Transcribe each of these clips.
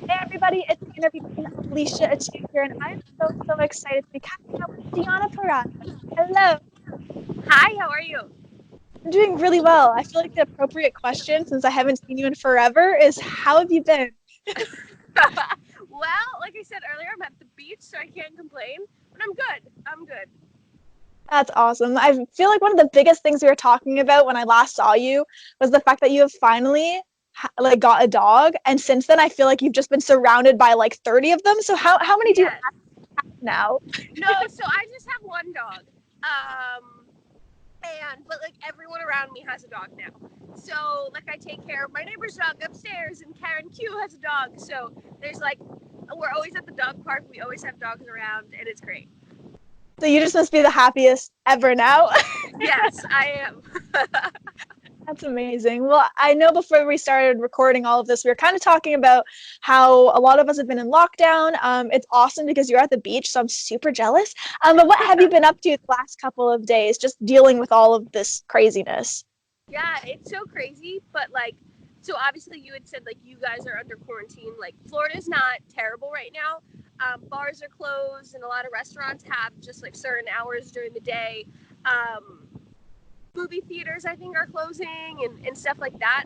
Hey everybody, it's the interview queen Alicia Atout here, and I'm so excited to be catching up with Deonna Purrazzo. Hello, Hi, how are you? I'm doing really well. I feel like the appropriate question, since I haven't seen you in forever, is how have you been? Well, like I said earlier, I'm at the beach, so I can't complain. But I'm good. I'm good. That's awesome. I feel like one of the biggest things we were talking about when I last saw you was the fact that you have finally like got a dog, and since then I feel like you've just been surrounded by like 30 of them. So how many do you Yes. have now? No, so I just have one dog. Um, but like everyone around me has a dog now. So like I take care of my neighbor's dog upstairs, and Karen Q has a dog. So there's like we're always at the dog park. We always have dogs around, and it's great. So you just must be the happiest ever now. Yes, I am. That's amazing. Well, I know before we started recording all of this, we were kind of talking about how a lot of us have been in lockdown. It's awesome because you're at the beach, so I'm super jealous. But what have you been up to the last couple of days, just dealing with all of this craziness? Yeah, it's so crazy, but like, so obviously you had said like you guys are under quarantine. Like Florida's not terrible right now. Bars are closed, and a lot of restaurants have just like certain hours during the day. Um, Movie theaters, I think, are closing and stuff like that.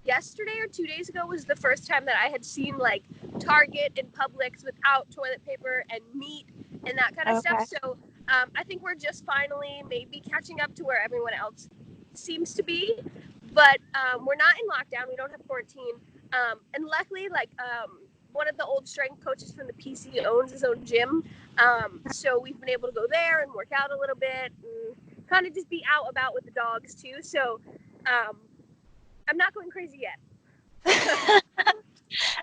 Yesterday or 2 days ago was the first time that I had seen like Target and Publix without toilet paper and meat and that kind of stuff. Okay. So I think we're just finally maybe catching up to where everyone else seems to be. But we're not in lockdown. We don't have quarantine. And luckily, one of the old strength coaches from the PC owns his own gym. So we've been able to go there and work out a little bit and kind of just be out about with the dogs too. So um, I'm not going crazy yet.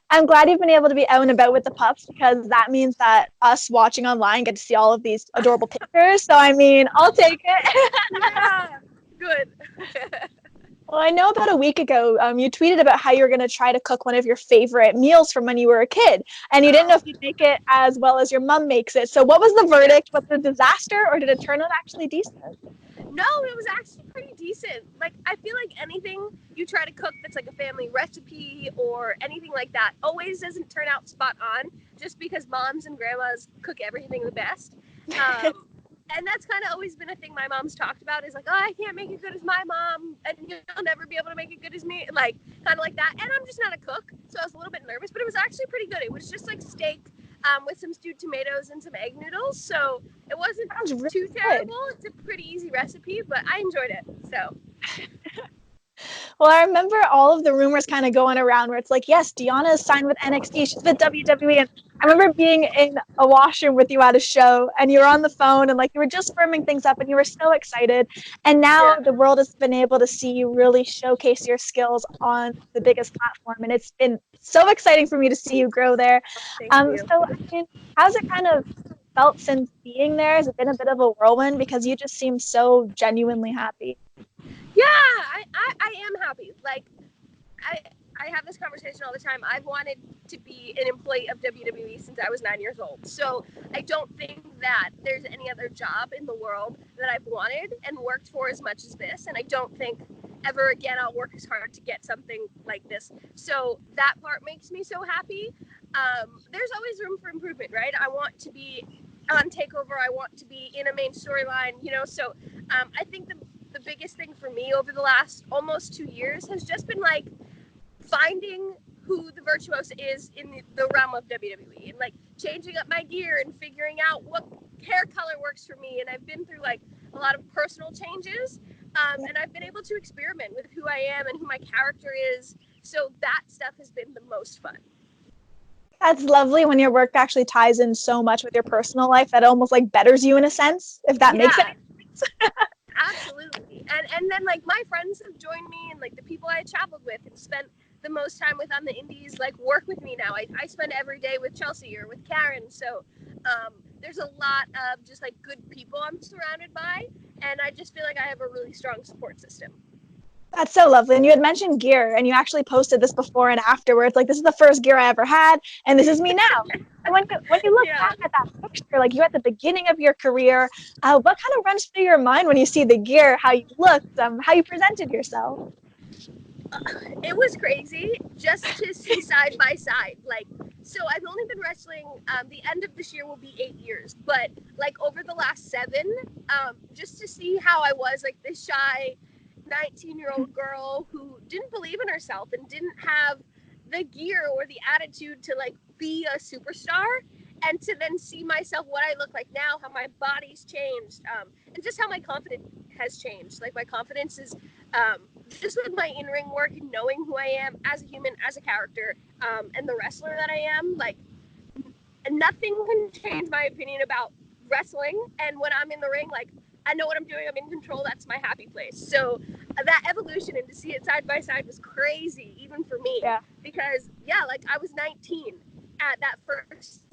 I'm glad you've been able to be out and about with the pups because that means that us watching online get to see all of these adorable pictures. So, I mean, I'll take it. Yeah, good. Well, I know about a week ago, you tweeted about how you were going to try to cook one of your favorite meals from when you were a kid, and you didn't know if you'd make it as well as your mom makes it. So, what was the verdict? Was it a disaster, or did it turn out actually decent? No, it was actually pretty decent. Like I feel like anything you try to cook that's like a family recipe or anything like that always doesn't turn out spot on just because moms and grandmas cook everything the best. Um, and that's kind of always been a thing my mom's talked about is like, oh, I can't make it good as my mom, and you'll never be able to make it good as me, like kind of like that. And I'm just not a cook, so I was a little bit nervous, but it was actually pretty good. It was just like steak with some stewed tomatoes and some egg noodles, so it wasn't Sounds really too good. terrible. It's a pretty easy recipe, but I enjoyed it. So Well, I remember all of the rumors kind of going around where it's like, yes, Deonna is signed with NXT, she's with WWE. And I remember being in a washroom with you at a show and you were on the phone and like you were just firming things up and you were so excited. And now yeah, the world has been able to see you really showcase your skills on the biggest platform. And it's been so exciting for me to see you grow there. thank you. So, I mean, how's it kind of felt since being there? Has it been a bit of a whirlwind because you just seem so genuinely happy? Yeah, I am happy. Like I I have this conversation all the time. I've wanted to be an employee of WWE since I was 9 years old. So I don't think that there's any other job in the world that I've wanted and worked for as much as this. And I don't think ever again I'll work as hard to get something like this. So that part makes me so happy. There's always room for improvement, right? I want to be on Takeover. I want to be in a main storyline, you know. So I think the biggest thing for me over the last almost 2 years has just been like finding who the Virtuosa is in the realm of WWE and like changing up my gear and figuring out what hair color works for me. And I've been through like a lot of personal changes, and I've been able to experiment with who I am and who my character is. So that stuff has been the most fun. That's lovely when your work actually ties in so much with your personal life that it almost like betters you in a sense, if that makes Yeah, any sense. absolutely. And then like my friends have joined me and like the people I traveled with and spent the most time with on the indies like work with me now. I spend every day with Chelsea or with Karen. So there's a lot of just like good people I'm surrounded by, and I just feel like I have a really strong support system. That's so lovely. And you had mentioned gear, and you actually posted this before and after, where it's like, this is the first gear I ever had, and this is me now. And when you look Yeah. back at that picture, like you at the beginning of your career, what kind of runs through your mind when you see the gear, how you looked, how you presented yourself? It was crazy just to see side by side. Like, so I've only been wrestling. The end of this year will be 8 years, but like over the last 7, just to see how I was, like this shy 19-year-old girl who didn't believe in herself and didn't have the gear or the attitude to like be a superstar, and to then see myself what I look like now, how my body's changed, and just how my confidence has changed. Like my confidence is just with my in-ring work and knowing who I am as a human, as a character, and the wrestler that I am. Like nothing can change my opinion about wrestling. And when I'm in the ring, like I know what I'm doing. I'm in control. That's my happy place. So that evolution and to see it side by side was crazy, even for me. Yeah. Because yeah, like I was 19 at that first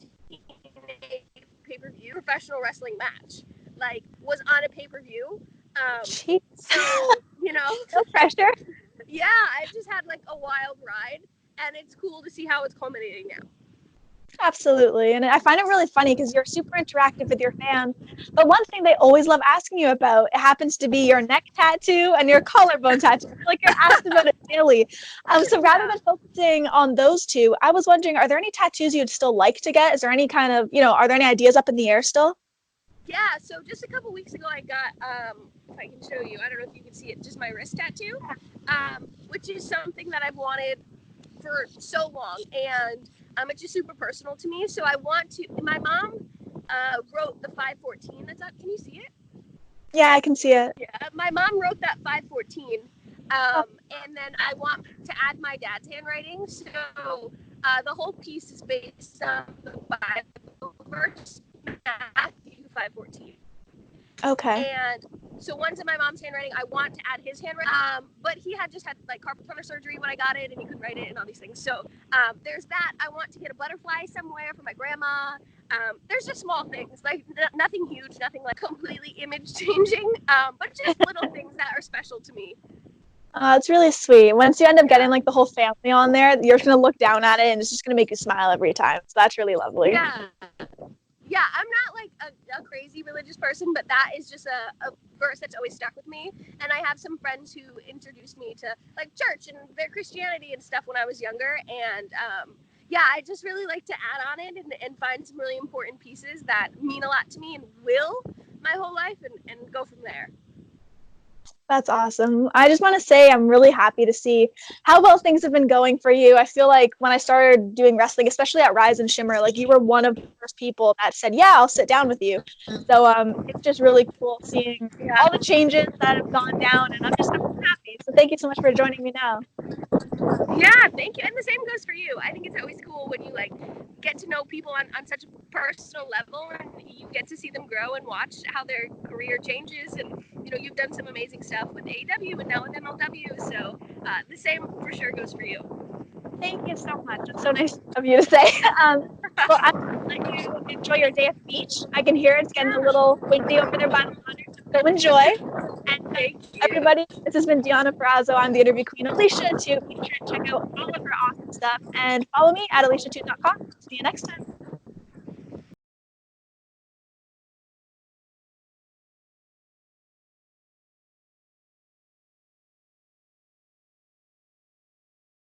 pay-per-view professional wrestling match. Like was on a pay-per-view. Jeez. So you know, No pressure. yeah, I've just had like a wild ride, and it's cool to see how it's culminating now. Absolutely. And I find it really funny because you're super interactive with your fans. But one thing they always love asking you about, it happens to be your neck tattoo and your collarbone tattoo. I feel like you're asked about it daily. So rather than focusing on those two, I was wondering, are there any tattoos you'd still like to get? Is there any kind of, are there any ideas up in the air still? Yeah, so just a couple weeks ago, I got, if I can show you, I don't know if you can see it, just my wrist tattoo, which is something that I've wanted for so long. And it's just super personal to me. So I want to, my mom wrote the 514 that's up. Can you see it? Yeah, I can see it. Yeah, my mom wrote that 514. Oh, And then I want to add my dad's handwriting. So the whole piece is based on the Bible verse, Matthew 514. okay. And so one's in my mom's handwriting. I want to add his handwriting, but he had just had like carpal tunnel surgery when I got it, and he couldn't write it and all these things. So there's that. I want to get a butterfly somewhere for my grandma. There's just small things, like nothing huge, nothing like completely image changing, but just little things that are special to me. It's really sweet. Once you end up getting like the whole family on there, you're just gonna look down at it and it's just gonna make you smile every time. So that's really lovely. Yeah. Yeah, I'm not like a crazy religious person, but that is just a verse that's always stuck with me. And I have some friends who introduced me to like church and their Christianity and stuff when I was younger. And yeah, I just really like to add on it and find some really important pieces that mean a lot to me and will my whole life and go from there. That's awesome. I just want to say I'm really happy to see how well things have been going for you. I feel like when I started doing wrestling, especially at Rise and Shimmer, like you were one of the first people that said, "Yeah, I'll sit down with you." So it's just really cool seeing all the changes that have gone down, and I'm happy. So thank you so much for joining me now. Yeah, thank you. And the same goes for you. I think it's always cool when you like get to know people on such a personal level and you get to see them grow and watch how their career changes. And you've done some amazing stuff with AEW and now with MLW. So the same for sure goes for you. Thank you so much. It's so nice of you to say. Well, I'm going to let you enjoy your day at the beach. I can hear it's getting a little windy over there by the water, so go enjoy. And Thank you. everybody, this has been Deonna Purrazzo. I'm the interview queen, Alicia, too. Be sure to check out all of her awesome stuff and follow me at alicia2.com. See you next time.